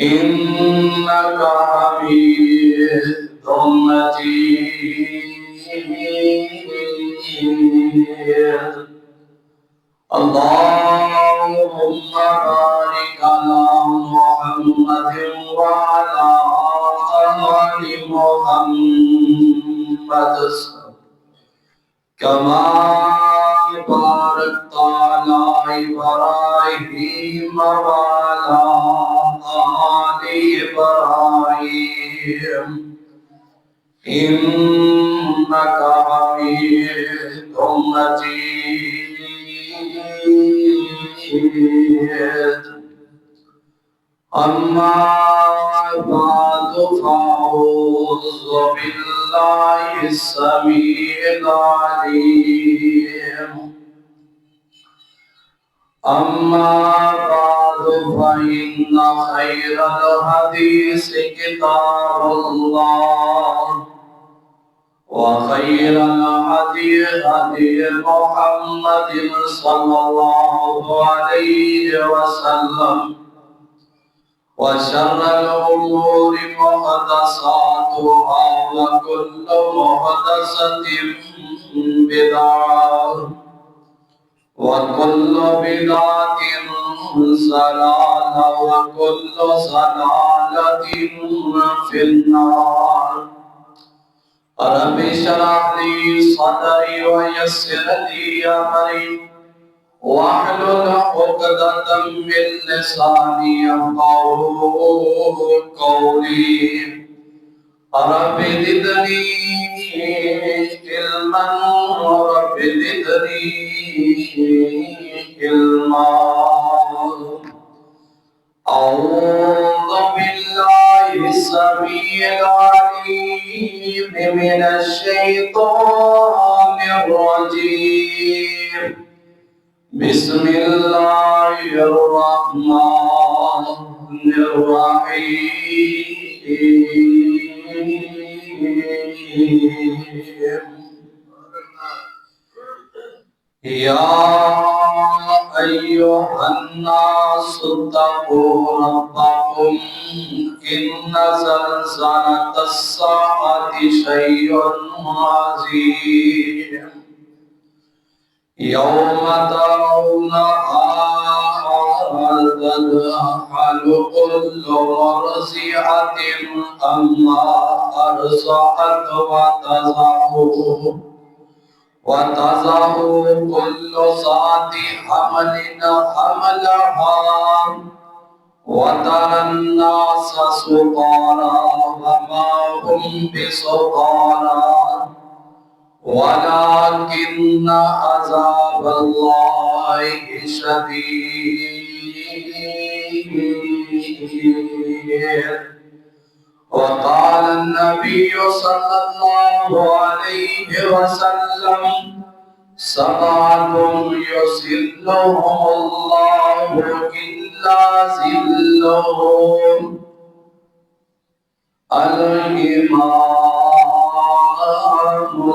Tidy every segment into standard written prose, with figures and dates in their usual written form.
إنك حميد مجيد. اللهم بارك على محمد وعلى آل محمد كما باركت على إبراهيم وعلى آل إبراهيم إنك حميد مجيد. أما بعد فأعوذ بالله السميع العليم. أما بعد فإن خير الحديث كتاب الله وخير الهدي هدي محمد صلى الله عليه وسلم وشر الأمور محدثاتها وكل محدثة بدعة وكل بدعة ضلالة وكل ضلالة في النار. رب اشرح لي صدري ويسر لي أمري واحلل عقدة من لساني يفقهوا قولي. رب زدني علما رب زدني علما. أعوذ بالله السميع العليم من الشيطان الرجيم. بسم الله الرحمن الرحيم. يا أيها الناس اتقوا ربكم إن زلزلة الساعة شيء عظيم. يوم ترونها تذهل كل مرضعة عما أرضعت وتضع كل ذات حمل حملها وترى الناس سكارى وما هم بسكارى ولكن عذاب الله شديد. وقال النبي صلى الله عليه وسلم: سبعة يظلهم الله إلا ظلهم: الإمام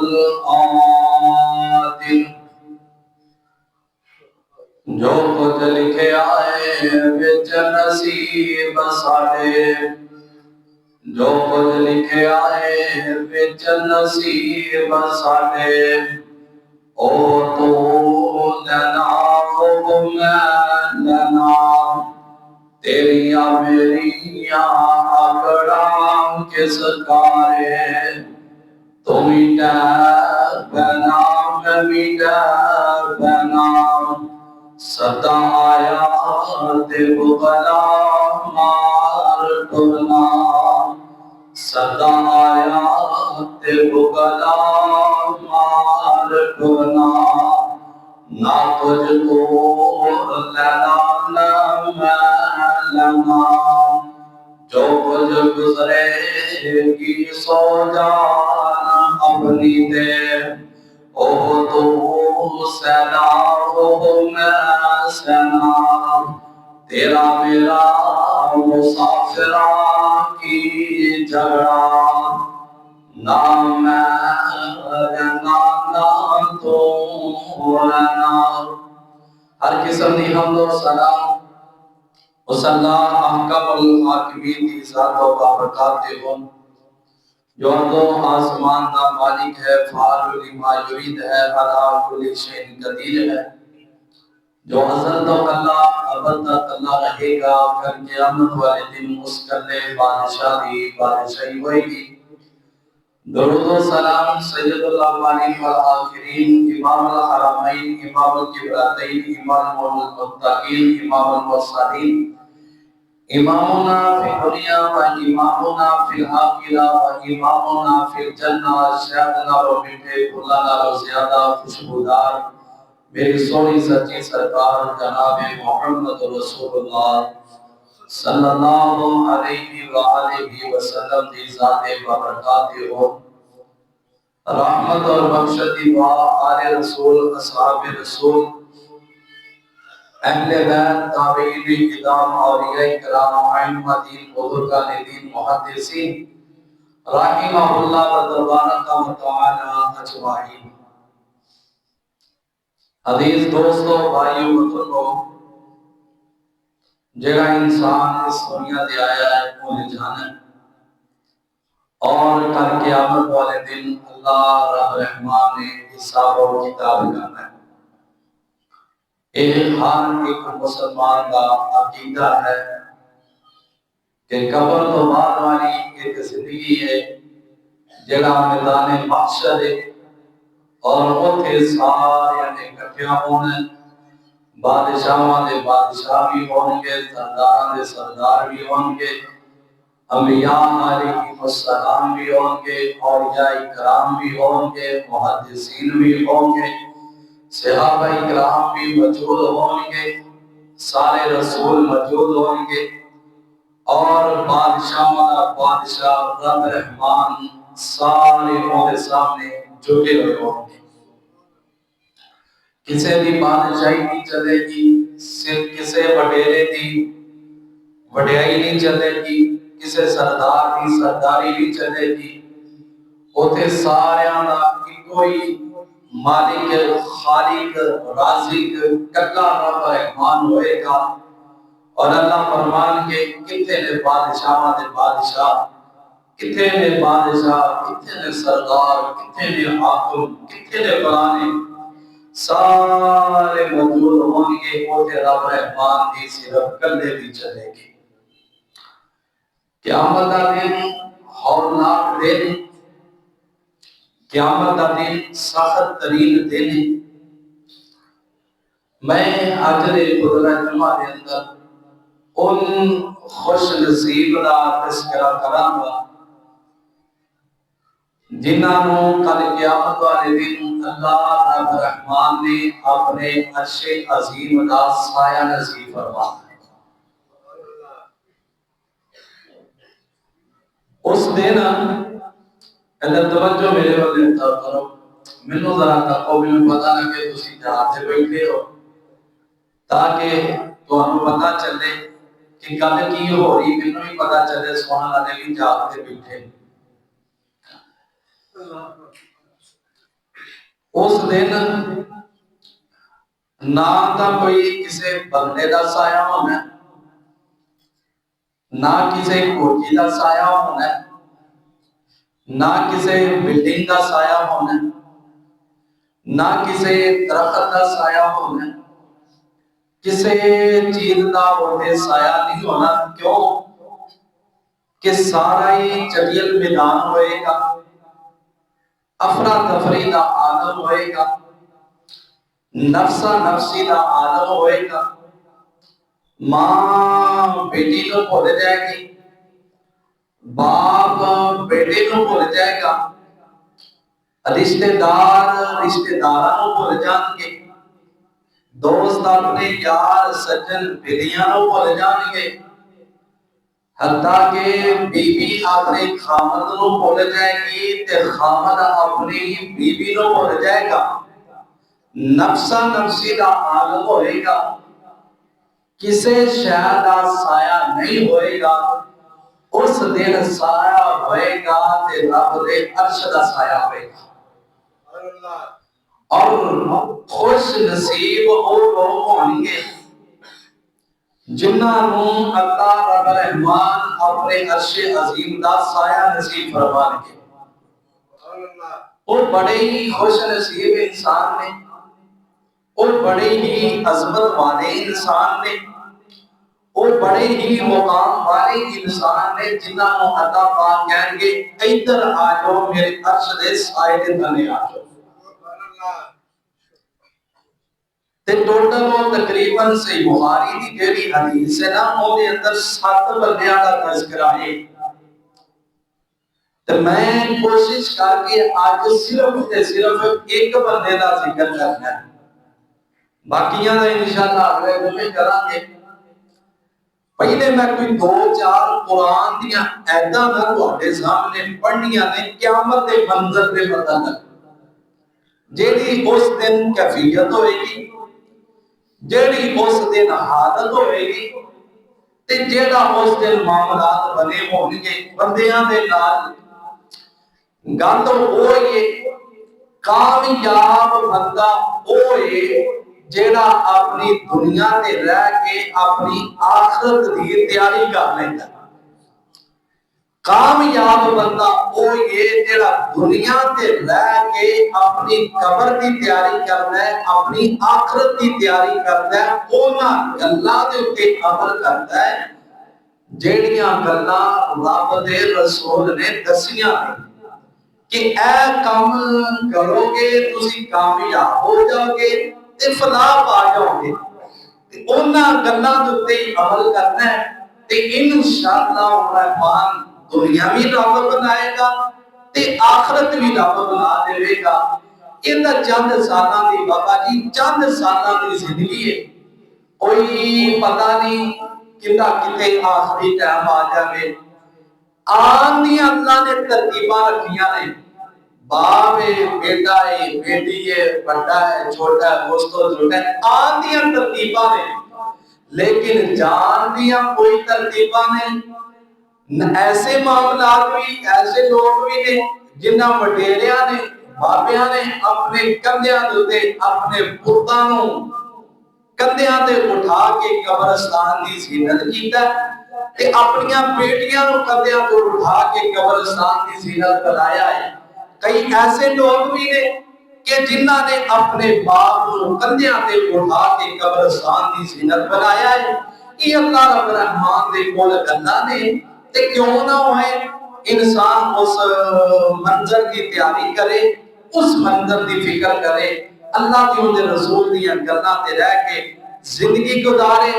العادل. جو کچھ لکھے آئے وچ نصیب ساڈے، جو کچھ لکھے آئے وچ نصیب ساڈے، او تو لینا او میں لینا، تیریاں میریاں آکڑاں کس کارے، تو میٹا بنا میں میٹا بنا، صدا آیا تے بغلا مار ڈولا، صدا آیا تے بغلا مار ڈولا، نہ تجھ کو لینا نہ میں لینا، جو کچھ گزرے گی سو جان اپنی دے، او تو سینا او میں سینا، تیرا میرا مسافران کی جھگڑا، نہ میں رہنا نہ تو رہنا۔ ہر قسم دی حمد و سلام اس اللہ احکم الحاکمین دی ذات و بابرکات دے ہون جو ارض و آسمان دا مالک ہے، فعال لما یرید ہے، علی کل شیء قدیر ہے، جو ازل تو اللہ ابد تک اللہ رہے گا، کل قیامت والے دن اس کلے بادشاہ دی بادشاہی ہوئے گی۔ درود و سلام سید الاولین والآخرین، امام الحرمین، امام القبلتین، امام المتقین، امام المرسلین، امامنا فی الدنیا و امامنا فی الآخرہ و امامنا فی الجنہ، شہدنا و مٹھے کھلانا و زیادہ خوشبودار میری سونی سچی سرکار جناب محمد رسول اللہ صلی اللہ علیہ وآلہ وسلم دی ذات بابرکات ہو، رحمت اور بخشتی دعا آل رسول، اصحاب رسول، اہل بیت، تابعین کرام، اولیاء کرام، ائمہ دین، بزرگان دین، محدثین رحمہ اللہ و تبارک و تعالی اجمعین۔ عزیز دوستو، بھائیو، بزرگو، جڑا انسان اس دنیا دے آیا ہے انہیں جانا ہے، اور کل قیامت والے دن اللہ رب رحمان نے حساب و کتاب کرنا ہے۔ ایک ہر ایک مسلمان کا عقیدہ ہے کہ قبر تو بعد والی ایک زندگی ہے جڑا میدان محشر ہے، اور اوتھے سارے نے اکٹھے ہونا، بادشاہاں دے بادشاہ بھی ہون گے، سرداراں دے سردار بھی ہون گے، انبیاء علیہ السلام بھی ہوں گے، اولیاء کرام بھی ہوں گے، محدثین بھی ہوں گے، صحابہ کرام بھی موجود ہوں گے، سارے رسول موجود ہوں گے، اور بادشاہ رب رحمان سارے ان سامنے جھکے ہوئے ہوں گے۔ کسے دی بادشاہی نہیں چلے گی، صرف کسے وڈیرے دی وڈیائی نہیں چلے گی، کسے سردار دی سرداری نہیں چلے گی، اوتھے ساریاں دا کوئی مالک، خالق، رازق کلا رب رحمان ہوئے گا۔ اور اللہ فرمان کے کتنے نے بادشاہ دے بادشاہ، کتنے نے بادشاہ، کتنے نے سردار، کتنے نے حاکم، کتنے نے فلانے، سارے موجود ہوں گے، اوتھے رب رحمان دی صرف کلے بھی چلے گی۔ قیامت کا دن ہولناک دن، قیامت کا دن سخت ترین دن ہے۔ میں آج دے خطبہ جمعہ دے اندر ان خوش نصیب دا تذکرہ کراں گا جنہاں نوں کل قیامت والے دن اللہ رب رحمان نے اپنے عرش عظیم دا سایہ نصیب فرمایا۔ اس دن اندر توجہ میرے والے کرو، مینوں ذرا تکو، مینوں پتہ لگے تسی جہاز تے بیٹھے ہو، تاکہ تانوں پتہ چلے کہ گل کی ہو رہی، مینوں بھی پتہ چلے سبحان اللہ بھی جہاز تے بیٹھے۔ اس دن نہ تا کوئی کسی بندے دا سایہ ہونا، نہ کسی کوٹھی دا سایہ ہونا، نہ کسی بلڈنگ دا سایہ ہونا، نہ کسی درخت دا سایہ ہونا، کسی چیز دا ہوتے سایہ نہیں ہونا۔ کیوں کہ سارا ہی چٹیل میدان ہوئے گا، افراتفری دا عالم ہوئے گا، نفسا نفسی دا عالم ہوئے گا، ماں بیٹی کو بھول جائے گی، باپ بیٹے کو بھول جائے گا، رشتہ دار رشتہ داراں کو بھول جان گے، دوست اپنے یار سجن بیلیاں کو بھول جان گے، حتیٰ کہ بیوی اپنے خامد کو بھول جائے گی تے خامد اپنی بیوی کو بھول جائے گا، نفسا نفسی دا عالم ہوئے گا، کسے شے دا سایہ نہیں ہوئے گا۔ اس دن سایہ ہوئے گا تے رب دے عرش دا سایہ ہوئے گا۔ اور خوش نصیب وہ لوگ ہوں گے جنہاں نوں اللہ رب الرحمان اپنے عرش عظیم دا سایہ نصیب فرمان کے وہ بڑے ہی خوش نصیب انسان نے، وہ بڑے ہی عظمت والے انسان نے، وہ بڑے ہی مقام والے انسان نے جنہاں نوں اللہ پاک کہیں گے ادھر آ جاؤ میرے عرش دے سائے دے تلے آ جاؤ۔ تے ٹوٹل وہ تقریباً صحیح بخاری دی جیڑی حدیث ہے نا وہ دے اندر 7 بندیاں دا تذکرہ ہے۔ تے میں کوشش کر کے آج صرف ایک بندے دا ذکر کرنا ہے، باقیاں دا انشاءاللہ اگلے دن کریں گے۔ پہلے میں کوئی 2-4 قرآن دیاں ایتاں میں تہاڈے سامنے پڑھنیاں نے قیامت دے منظر دے پتہ لگ جیڑی اس دن کیفیت ہوئے گی، جیڑی اس دن حالت ہوئے گی، تے جیڑا اس دن معاملات بنے ہون گے بندیاں دے نال۔ گل ہوئے کامیاب بندہ ہوئے جیڑا اپنی دنیا تے رہ کے اپنی آخرت دی تیاری کر لیندا۔ کامیاب بندہ ہوئے جیڑا دنیا تے رہ کے اپنی قبر دی تیاری کردا ہے، اپنی آخرت دی تیاری کردا ہے، انہاں گلاں دے اوتے عمل کردا ہے جیڑیاں گلاں رب دے رسول نے دسیاں نے کہ اے کام کرو گے تسی کامیاب ہو جاؤ گے تے فلاح پا جاؤ گے، تے انہاں گلاں دے اوتے عمل کرنا ہے تے انشاءاللہ الرحمن دنیا بھی رب بنائے گا تے آخرت بھی رب بنا دے گا۔ یہ چند سالاں دی بابا جی چند سالاں دی زندگی ہے، کوئی پتہ نہیں کتا کتے آخری ٹائم آ جائے۔ آن دی اللہ نے ترتیباں رکھیاں نے، باپ ہے، بیٹا ہے، بیٹی ہے، بڑا ہے، چھوٹا ہے، دوستو چھوٹا ہے، آن دیاں ترتیباں نے، لیکن جان دیاں کوئی ترتیباں نے۔ ایسے معاملات بھی ایسے لوگ بھی نے جنہاں وڈیریاں نے بابیاں نے اپنے کندھیاں دے اپنے پتاں نوں کندھیاں تے اٹھا کے قبرستان دی زینت کیتا تے اپنیاں بیٹیاں نوں کندھیاں تے اٹھا کے قبرستان دی زینت بنایا ہے۔ کئی ایسے لوگ بھی نے کہ جنہاں نے اپنے باپ نوں کندھیاں تے اٹھا کے قبرستان دی زینت بنایا ہے۔ یہ اللہ رب الرحمان دے کول گلاں نے تے کیوں نہ ہوئے انسان اس منظر کی تیاری کرے، اس منظر دی فکر کرے، اللہ کی ان رسول دیاں گلاں تے رہ کے زندگی گزارے۔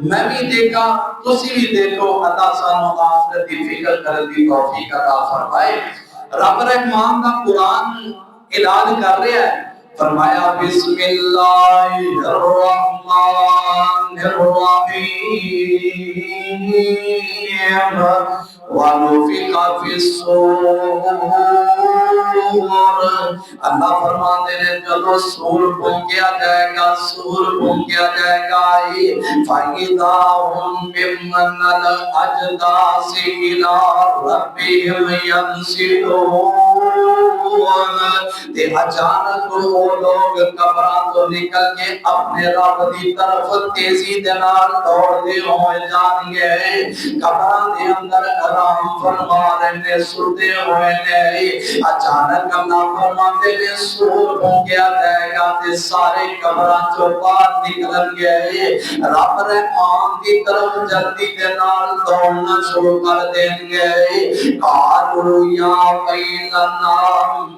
میں بھی دیکھا تسی بھی دیکھو، اللہ سانو آخرت دی فکر کرنے دی توفیق عطا فرمائے۔ رب رحمان کا قرآن اعلان کر رہا ہے، فرمایا بسم اللہ الرحمن الرحیم وَنُفِخَ فِي الصُّورِ۔ اللہ فرماتے ہیں جب سور پھونکیا جائے گا، سور پھونکیا جائے گا، فَإِذَا هُمْ مِمَّنَ الْأَجْدَاثِ إِلَىٰ رَبِّهِمْ يَنْسِلُونَ۔ تے اچانک وہ لوگ قبراں تو نکل کے اپنے رب دی طرف تیزی دے نال دوڑدے ہوئے جان گے۔ قبراں دے اندر آرام فرما رہے نے، سوتے ہوئے نے، اچانک اللہ فرماتے نے سور پھونکیا جائے گا تے سارے قبراں چوں باہر نکلن گے، رب رحمان کی طرف جلدی دے نال دوڑنا شروع کر دیں گے۔ قالوا یا ویلنا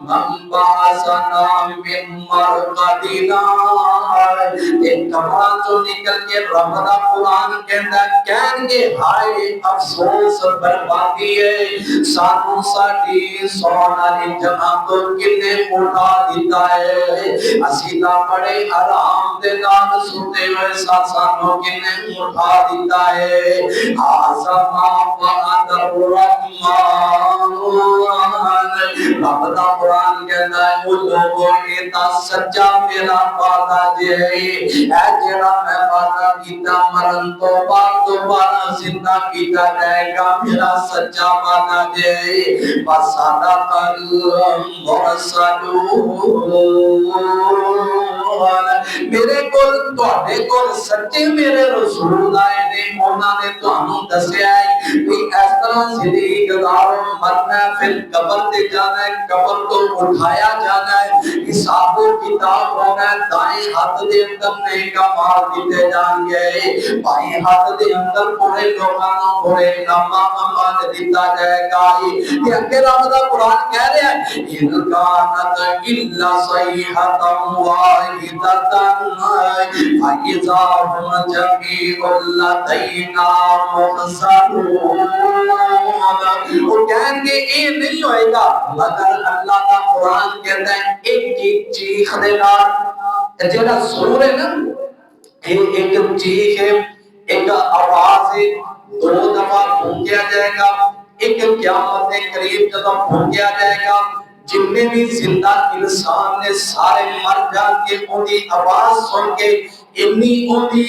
من بعثنا من مرقدنا۔ ایک قبراں چوں نکل کے رب دا قرآن کہندا کہیں گے ہائے افسوس بربادی ہے، سانو ساڈی سون والی جگہ تو کنے اٹھا دیتا ہے، اسی دا بڑے آرام دے نال سوتے ہوئے سانو کنے اٹھا دیتا ہے۔ ھذا ما وعد الرحمن۔ رب دا قرآن کہندا ہے او لوگوں ایتا سچا میرا وعدہ جے اے جڑا میں وعدہ کیتا مرن تو بعد دوبارہ زندہ کیتا جائے گا میرا سچا وعدہ جے وصدق میرے کول تواڈے کول سچے میرے رسول آئے نے انہاں نے تانوں دسیا ہے کہ اس طرح زندگی گزارو مرنا ہے پھر قبر تے جانا ہے قبر تو اٹھایا جانا ہے حساب و کتاب ہونا ہے دائیں ہاتھ دے اندر نیک اعمال کیتے جان گے بائیں ہاتھ دے اندر برے لوگاں نوں برے نامہ اعمال دیتا جائے گا یہ اگے رب دا قرآن کہہ رہا ہے ان کانت الا صیحۃ واحدۃ فاذا هم جميع لدینا محضرون وہ کہیں گے یہ نہیں ہوئے گا مگر اللہ کا قرآن کہتا ہے ایک چیخ دے نال جڑا سور ہے نا ایک چیخ ہے ایک آواز ہے دو دفعہ پھونکیا جائے گا ایک قیامت کے قریب جب پھونکیا جائے گا جتنے بھی زندہ انسان نے سارے مر جان کے اونی آواز سن کے اتنی اونی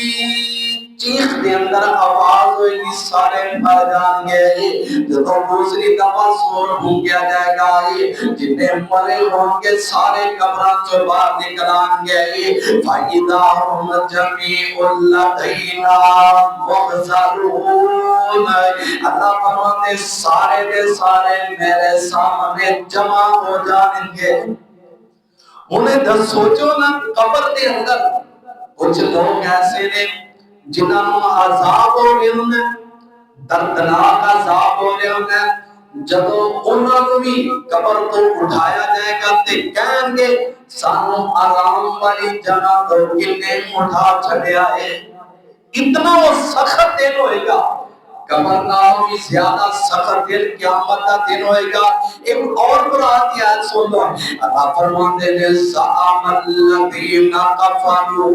چیخ دے اندر آواز ہوئی سارے مر جان گے جب دوسری دفعہ سور پھونکیا جائے گا جتنے مرے ہوں گے سارے قبران سے باہر نکلان گے فَإِذَا هُمْ جَمِيعٌ لَدَيْنَا مُحْضَرُونَ اللہ فرماتے سارے دے سارے میرے سامنے جمع ہو جائیں گے انہیں دس سوچو نا قبر دے اندر کچھ لوگ ایسے نے جنہاں نوں عذاب ہو رہے ہیں دردناک عذاب ہو رہے ہیں جب انہاں نوں بھی قبر تو اٹھایا جائے گا تے کہیں گے سانوں آرام والی جگہ تو کنے اٹھا چھڑیا ہے اتنا وہ سخت دن ہوئے گا قبر نام بھی زیادہ سخت دن قیامت کا دن ہوئے گا ایک اور قرآن کی آیت سن لو اللہ فرماتے ہیں زعم الذین کفروا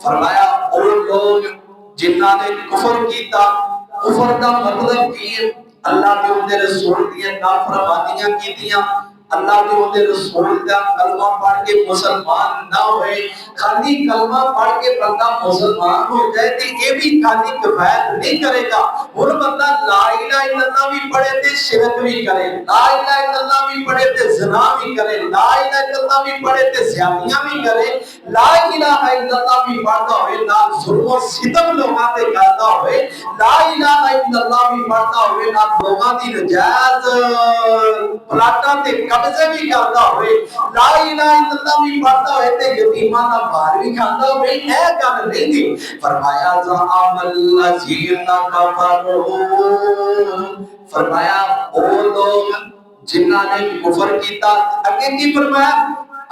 فرمایا وہ لوگ جنہاں نے کفر کیتا کفر کا مطلب کی اللہ کے ان رسول دیا نافرمانیاں کیتیاں اللہ کے ان رسول کا کلمہ پڑھ کے مسلمان نہ ہوئے خالی کلمہ پڑھ کے بندہ مسلمان ہو جائے تو یہ بھی خالی کفایت نہیں کرے گا اور بندہ لا الہ الا اللہ بھی پڑھے تے شرک بھی کرے لا الہ الا اللہ بھی پڑھے تے زنا بھی کرے لا الہ الا اللہ بھی پڑھے تے زیادتیاں بھی کرے لا الہ الا اللہ بھی پڑھتا ہوئے نہ ظلم و ستم لوگاں تے کرتا ہوئے لا الہ الا اللہ بھی پڑھتا ہوئے نہ لوگاں دی نجات پلاٹاں تے قبضے بھی کرتا ہوئے لا الہ الا اللہ بھی پڑھتا ہوئے تے یتیماں دا بھار بھی کھاتا ہوئے اے گل نہیں تھی فرمایا زعم الذین کفروا فرمایا او لوگ جنہاں نے کفر کیتا اگے کی فرمایا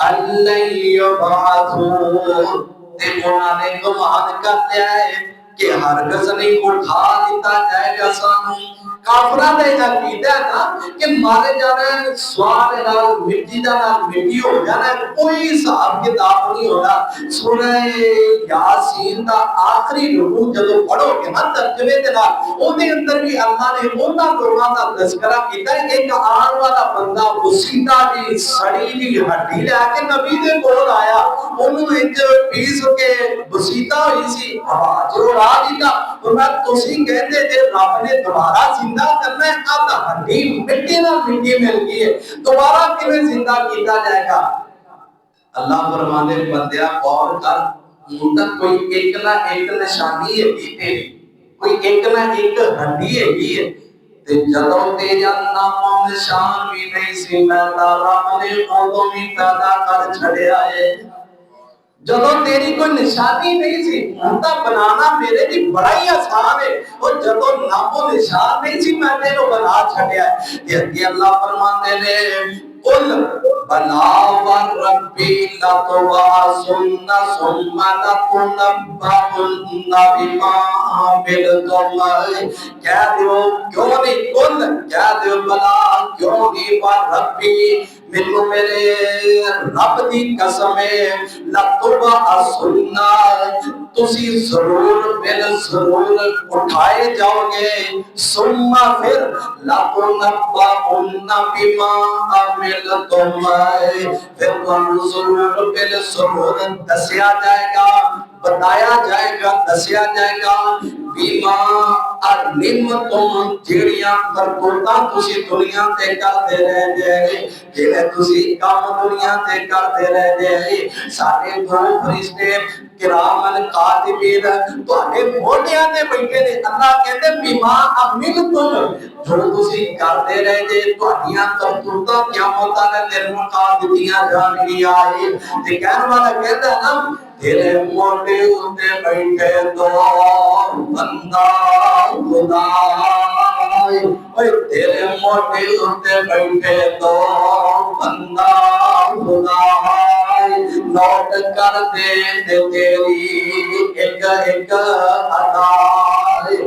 اللہ یبعثوا تے انہاں نے گمان کر لیا ہے کہ ہرگز نہیں اٹھا دیتا جائے گا سانوں کافرہ دے عقیدہ نا کہ مارے جانا ہے سوال نال مٹی دا نال مٹی ہو جانا ہے کوئی حساب کتاب نہیں ہونا سورہ یاسین دا آخری رکوع جدو پڑھو گے نا ترجمے دے نال اون دے اندر بھی اللہ نے انہاں لوگاں دا تذکرہ کیتا ہے ایک آن والا بندہ وسیطہ دی سڑی دی ہڈی لے کے نبی دے کول آیا اونوں وچ پیس کے وسیطہ ہوئی سی جو راہ دیتا انہاں تسی کہندے جے رب نے دوبارہ زندہ کرنا ہے آدھا ہڈی مٹی نہ مٹی مل گئی ہے دوبارہ کیویں زندہ کیتا جائے گا اللہ فرمانے بندیا غور کر منڈا کوئی ایک نہ ایک نشانی ہے تیری کوئی ایک نہ ایک ہڈی ہے تے جدوں تیرا نام نشان بھی نہیں سی میں رب نے اودوں بھی پیدا کر چھڑیا ہے جدوں تیری کوئی نشانی نہیں سی ہوندا بنانا میرے لیے بڑا ہی آسان ہے اور جدوں نام و نشان نہیں سی میں تینوں بنا چھڑیا ہے یہ اللہ فرماتے نے قل بلا وربی لتبعثن ثم لتنبؤن بما عملتم کہہ دیو کیوں نہیں قل کہہ دیو بلا کیوں نہیں وربی میرے میرے رب دی قسم ہے لتبع سننا تسی ضرور بل ضرور اٹھائے جاؤ گے ثم پھر لتنبؤن بما عملتم پھر تمہیں ضرور بل ضرور دسیا جائے گا بتایا جائے گا دسیا جائے گا بیما علمتم جیڑیاں کرتوتاں تسی دنیا تے کردے رہ جائے جڑے تسی کام دنیا تے کردے رہ جائے سارے دو فرشتے کرامن کاتبین تواڈے موڈیاں تے بیٹھے نے اللہ کہندے بیما علمتم جو تسی کردے رہ جے تواڈیاں کرتوتاں قیامت والے دن مقام دتیاں جان گیاں تے کہن والا کہندا نا تیرے موڈے اتے بیٹھے دو بندہ خدا تیرے موڈے اتے بیٹھے دو بندہ خدا نوٹ کر دے تیری ایک ایک ادا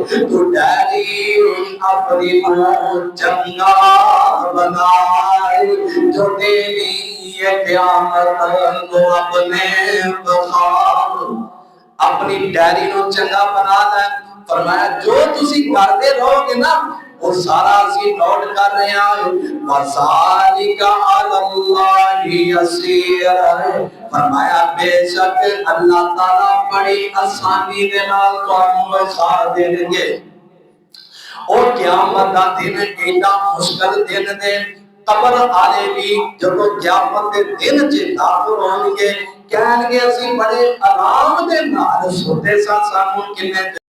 تو ڈیری اپنی چنگا بنائے جو تیری یہ قیامت کو اپنے بخار اپنی ڈیری نو چنگا بنا دے فرمایا جو تسی کرتے رہو گے نا وہ سارا اسی نوٹ کر رہے ہیں وَذَلِكَ عَلَى اللَّهِ يَسِيرٌ فرمایا بے شک اللہ تعالیٰ بڑی آسانی دے نال تانوں ساتھ دیں گے اور قیامت دا دن ایڈا مشکل دن دے قبر آلے بھی جب قیامت دے دن چے داخل ہوں گے کہن گے اسی بڑے آرام دے نال سوتے سا سانوں کنے